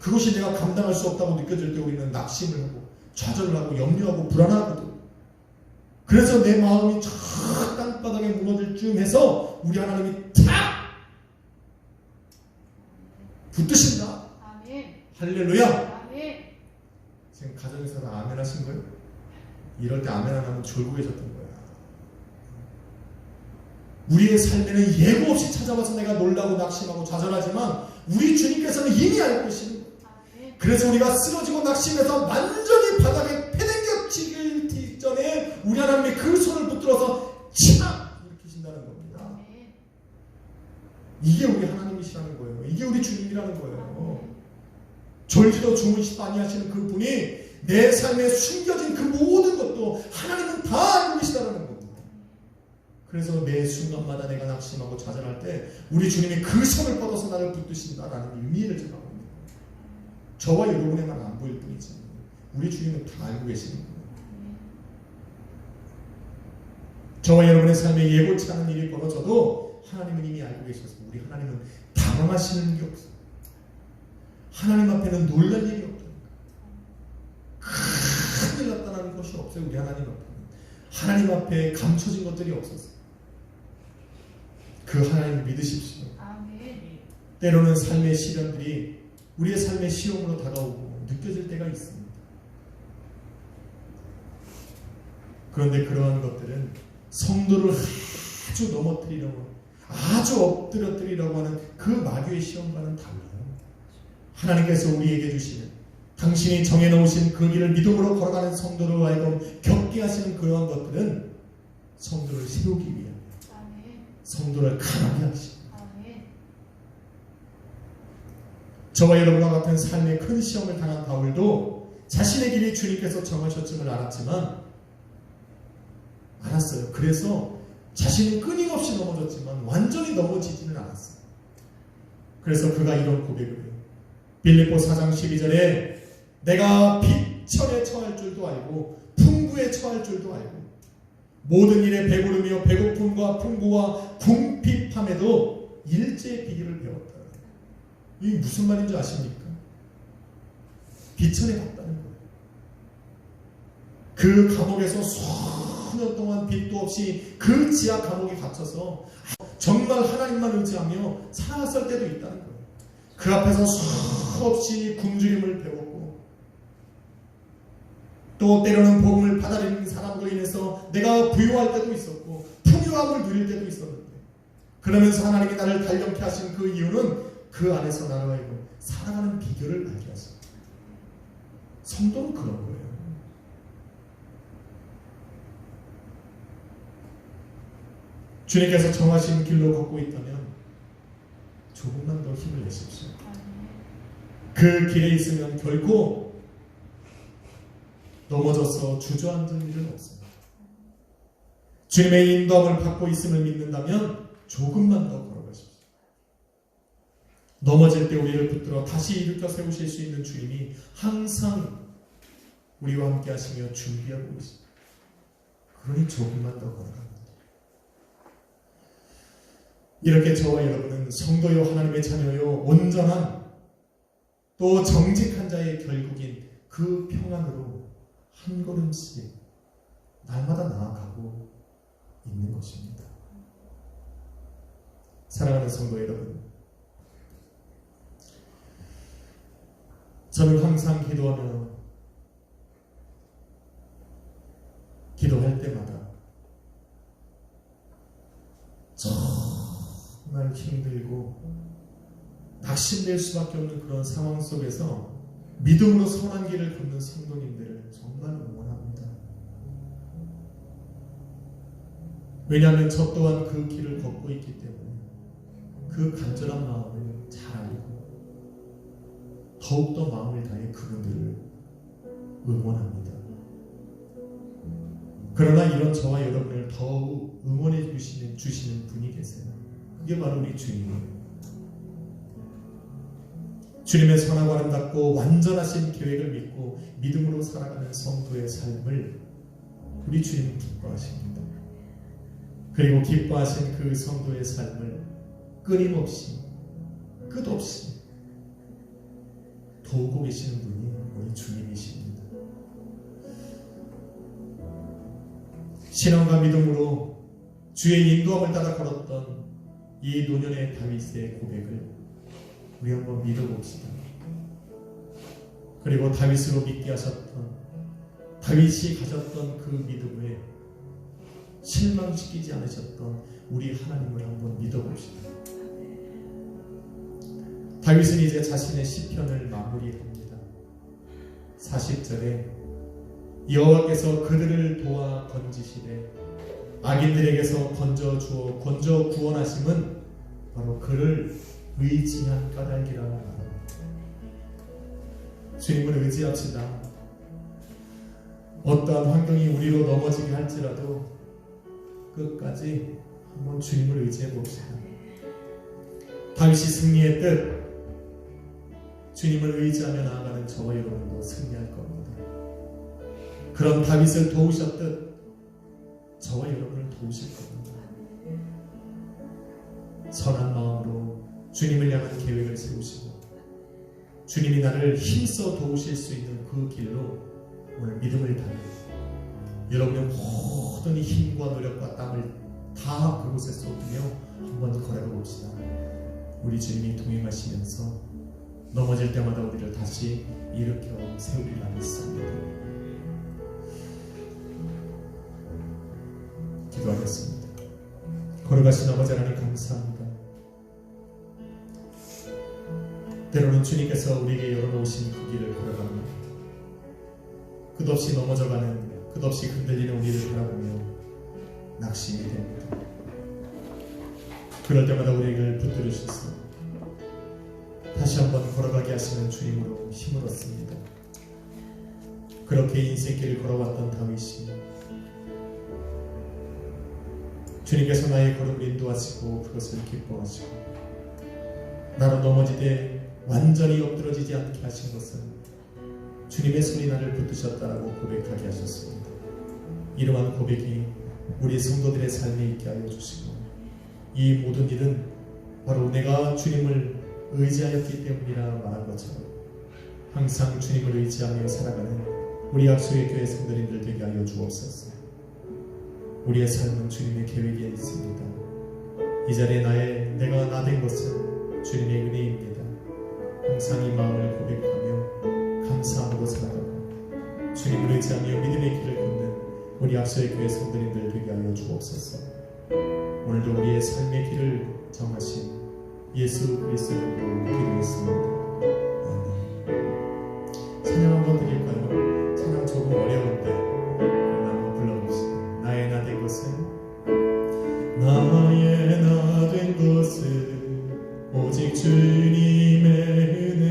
Speaker 1: 그것이 내가 감당할 수 없다고 느껴질 때 우리는 낙심을 하고 좌절을 하고 염려하고 불안하거든. 그래서 내 마음이 저 땅바닥에 무너질 쯤 해서 우리 하나님이 탁 붙드신다.
Speaker 2: 아멘.
Speaker 1: 할렐루야.
Speaker 2: 아멘.
Speaker 1: 지금 가정에서 다 아멘 하신 거예요? 이럴 때 아멘 안 하면 졸고 계셨던 거야. 우리의 삶에는 예고 없이 찾아와서 내가 놀라고 낙심하고 좌절하지만 우리 주님께서는 이미 알고 계시는 거예요. 그래서 우리가 쓰러지고 낙심해서 완전히 바닥에 패댕겨치기 직전에 우리 하나님이 그 손을 붙들어서 착 일으키신다는 겁니다. 이게 우리 하나님이시라는 거예요. 이게 우리 주님이라는 거예요. 졸지도 주무시도 아니하시는 그 분이 내 삶에 숨겨진 그 모든 것도 하나님은 다 알고 계시다는 겁니다. 그래서 매 순간마다 내가 낙심하고 좌절할 때 우리 주님이 그 손을 뻗어서 나를 붙드신다라는 의미를 전하고 있는 거예요. 저와 여러분에만 안 보일 뿐이지 우리 주님은 다 알고 계시는 거예요. 저와 여러분의 삶에 예고치 않은 일이 벌어져도 하나님은 이미 알고 계셔서 우리 하나님은 당황하시는 게 없어요. 하나님 앞에는 놀랄 일이 없다는 거예요. 큰일 났다는 것이 없어요. 우리 하나님 앞에는. 하나님 앞에 감춰진 것들이 없었어요. 그 하나님을 믿으십시오.
Speaker 2: 아멘.
Speaker 1: 때로는 삶의 시련들이 우리의 삶의 시험으로 다가오고 느껴질 때가 있습니다. 그런데 그러한 것들은 성도를 아주 넘어뜨리려고 아주 엎드려뜨리려고 하는 그 마귀의 시험과는 달라요. 하나님께서 우리에게 주시는 당신이 정해놓으신 그 길을 믿음으로 걸어가는 성도로 하여금 겪게 하시는 그러한 것들은 성도를 세우기 위함, 성도를 강하게 하시고 저와 여러분과 같은 삶의 큰 시험을 당한 바울도 자신의 길이 주님께서 정하셨음을 알았어요. 그래서 자신은 끊임없이 넘어졌지만 완전히 넘어지지는 않았어요. 그래서 그가 이런 고백을 해요. 빌립보 4장 12절에 내가 빚천에 처할 줄도 알고 풍부에 처할 줄도 알고 모든 일에 배부르며 배고픔과 풍부와 궁핍함에도 일제의 비결을 배웠다. 이게 무슨 말인지 아십니까? 비천에 갔다는 거예요. 그 감옥에서 수년 동안 빛도 없이 그 지하 감옥에 갇혀서 정말 하나님만 의지하며 살아갔을 때도 있다는 거예요. 그 앞에서 수없이 굶주림을 배웠고 또 때로는 복음을 받아들이는 사람으로 인해서 내가 부유할 때도 있었고 풍요함을 누릴 때도 있었는데 그러면서 하나님이 나를 단련케 하신 그 이유는 그 안에서 나로 하여금 살아가는 비결을 알게 하셨습니다. 성도는 그런 거예요. 주님께서 정하신 길로 걷고 있다면 조금만 더 힘을 내십시오. 그 길에 있으면 결코 넘어져서 주저앉을 일은 없습니다. 주님의 인도함을 받고 있음을 믿는다면 조금만 더 걸어가십시오. 넘어질 때 우리를 붙들어 다시 일으켜 세우실 수 있는 주님이 항상 우리와 함께 하시며 준비하고 계십니다. 그러니 조금만 더 걸어갑니다. 이렇게 저와 여러분은 성도요 하나님의 자녀요 온전한 또 정직한 자의 결국인 그 평안으로 한 걸음씩 날마다 나아가고 있는 것입니다. 사랑하는 성도 여러분, 저는 항상 기도할 때마다 정말 힘들고 낙심될 수밖에 없는 그런 상황 속에서 믿음으로 선한 길을 걷는 성도님들을 정말 응원합니다. 왜냐하면 저 또한 그 길을 걷고 있기 때문에 그 간절한 마음을 잘 알고 더욱더 마음을 다해 그분들을 응원합니다. 그러나 이런 저와 여러분을 더욱 응원해 주시는 분이 계세요. 그게 바로 우리 주님이에요. 주님의 선하고 아름답고 완전하신 계획을 믿고 믿음으로 살아가는 성도의 삶을 우리 주님은 기뻐하십니다. 그리고 기뻐하신 그 성도의 삶을 끊임없이 끝없이 도우고 계시는 분이 우리 주님이십니다. 신앙과 믿음으로 주의 인도함을 따라 걸었던 이 노년의 다윗의 고백을 우리 한번 믿어봅시다. 그리고 다윗으로 믿게 하셨던 다윗이 가졌던 그 믿음에 실망시키지 않으셨던 우리 하나님을 한번 믿어봅시다. 다윗은 이제 자신의 시편을 마무리합니다. 40절에 여호와께서 그들을 도와 건지시되 악인들에게서 건져 구원하심은 바로 그를 의지한 까닭이라고 말합니다. 주님을 의지합시다. 어떠한 환경이 우리로 넘어지게 할지라도 끝까지 한번 주님을 의지해 봅시다. 다윗이 승리의 뜻, 주님을 의지하며 나아가는 저와 여러분도 승리할 겁니다. 그런 다윗을 도우셨듯 저와 여러분을 도우실 겁니다. 선한 마음으로 주님을 향한 계획을 세우시고 주님이 나를 힘써 도우실 수 있는 그 길로 오늘 믿음을 다해 여러분의 모든 힘과 노력과 땀을 다 그곳에 쏟으며 한번 걸어가 봅시다. 우리 주님이 동행하시면서 넘어질 때마다 우리를 다시 일으켜 세우리라 믿습니다. 기도하겠습니다. 걸어가신 아버지 하나님 감사합니다. 때로는 주님께서 우리에게 열어놓으신 그 길을 걸어가며 끝없이 넘어져가는 끝없이 흔들리는 우리를 바라보며 낙심이 됩니다. 그럴 때마다 우리를 붙들으셔서 다시 한번 걸어가게 하시는 주님으로 힘을 얻습니다. 그렇게 인생길을 걸어왔던 다윗이 주님께서 나의 걸음을 인도하시고 그것을 기뻐하시고 나로 넘어지되 완전히 엎드러지지 않게 하신 것은 주님의 손이 나를 붙드셨다라고 고백하게 하셨습니다. 이러한 고백이 우리 성도들의 삶에 있게 하여 주시고 이 모든 일은 바로 내가 주님을 의지하였기 때문이라 말한 것처럼 항상 주님을 의지하며 살아가는 우리 약속의 교회 성도님들 되게 하여 주옵소서. 우리의 삶은 주님의 계획에 있습니다. 이 자리에 내가 나 된 것은 주님의 은혜입니다. 항상 이 마음을 고백하며 감사함으로 살아가고 주님을 의지하며 믿음의 길을 걷는 우리 약속의 교회 성도님들 되게 하여 주옵소서. 오늘도 우리의 삶의 길을 정하신 예수 그리스도 이름으로 기도했습니다. 찬양 한번 드릴까요? 찬양 조금 어려운데 한번 불러봅시다. 나의 나 된 것은 나의 나 된 것은 오직 주님의 은혜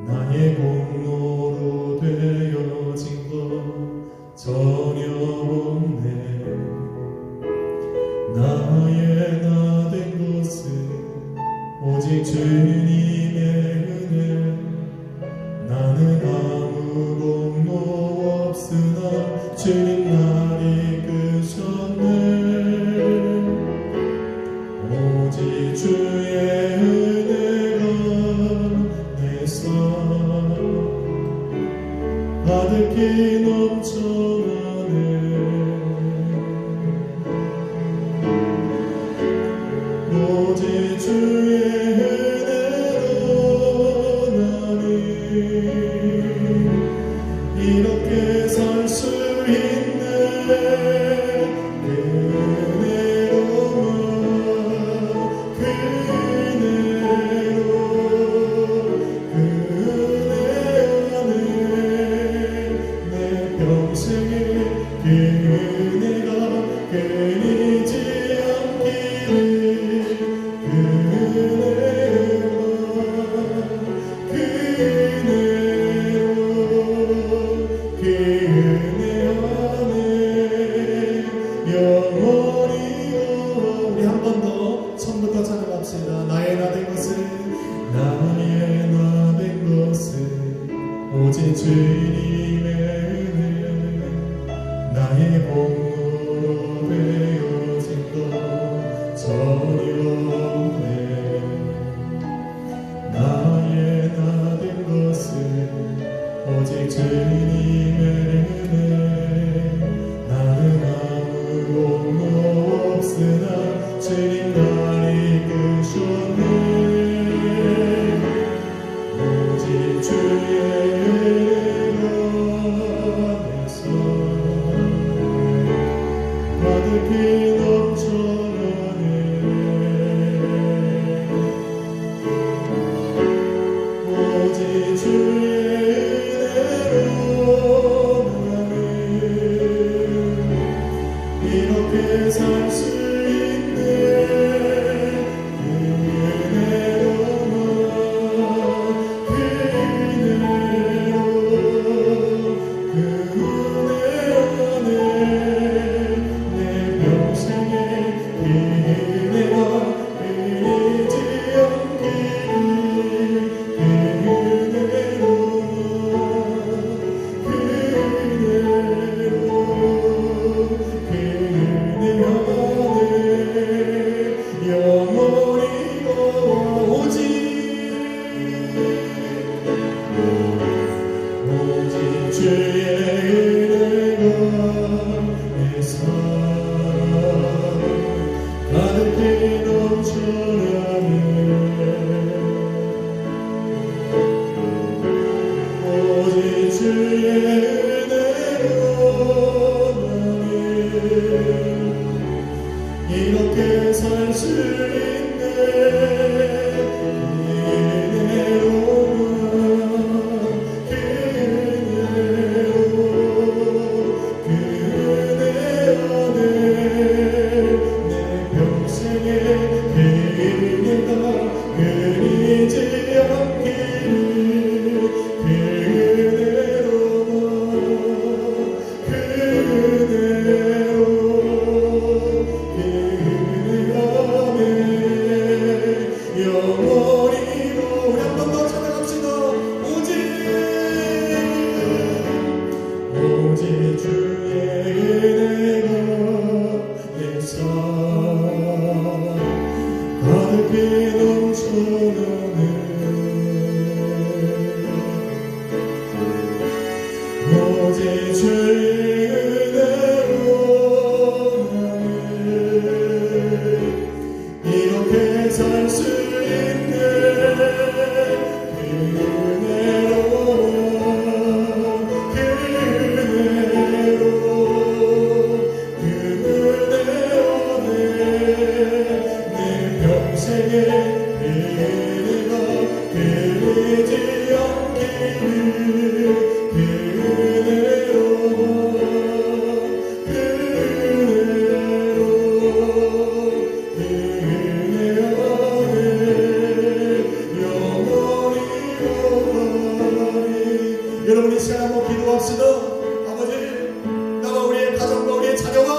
Speaker 1: 나의 공로로 되어진 것 전혀 없네. 나의 나 된 것은 오직 주님의 은혜 나는 아무 공로 없으나 주님 날 이끄셨네. 오직 주의 은혜가 내 삶 가득히 넘쳐나네. 오직 주의 은혜로 나는 이렇게 살 수 있네. 그 은혜로 내 평생에 그 은혜가 끊이지 않기를. 우리 한 번 더 처음부터 찬양합시다. 나의 나 된 것은 나의 나 된 것은 오직 주님의 은혜 나의 공로로 되어진 것 전혀 없네. 나의 나 된 것은 오직 주님의 은혜 나는 아무 공로 없으나 주님 날 이끄셨네. 오직 주의 은혜로 그대가 그리지 않기를 그대로 여러분 이 시간 한번 기도합시다. 아버지, 나와 우리의 가정과 우리의 자녀와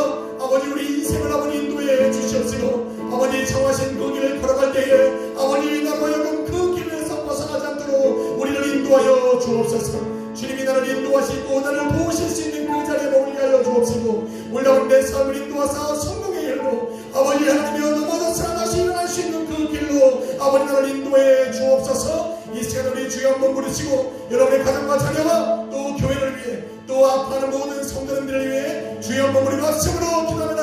Speaker 1: 아버지 우리 인생을 아버지 인도해 주시옵시고, 아버지 정하신 그 길을 걸어갈 때에 아버지 나로 하여금 그 길에서 벗어나지 않도록 우리를 인도하여 주옵소서. 주님이 나를 인도하시고 나를 보실 수 있는 그 자리에 머물게 하여 주옵시고, 올라온 내 삶을 인도하사 성공의 길로 아버지 하나님이여 넘어져서 다시 일어날 수 있는 그 길로 아버지 나를 인도해 주옵소서. 이 시간 우리 주여 한번 부르시고 여러분의 가정과 자녀와 또 교회를 위해 또 아파하는 모든 성도님들을 위해 주여 한번 우리 박수로 기도합니다.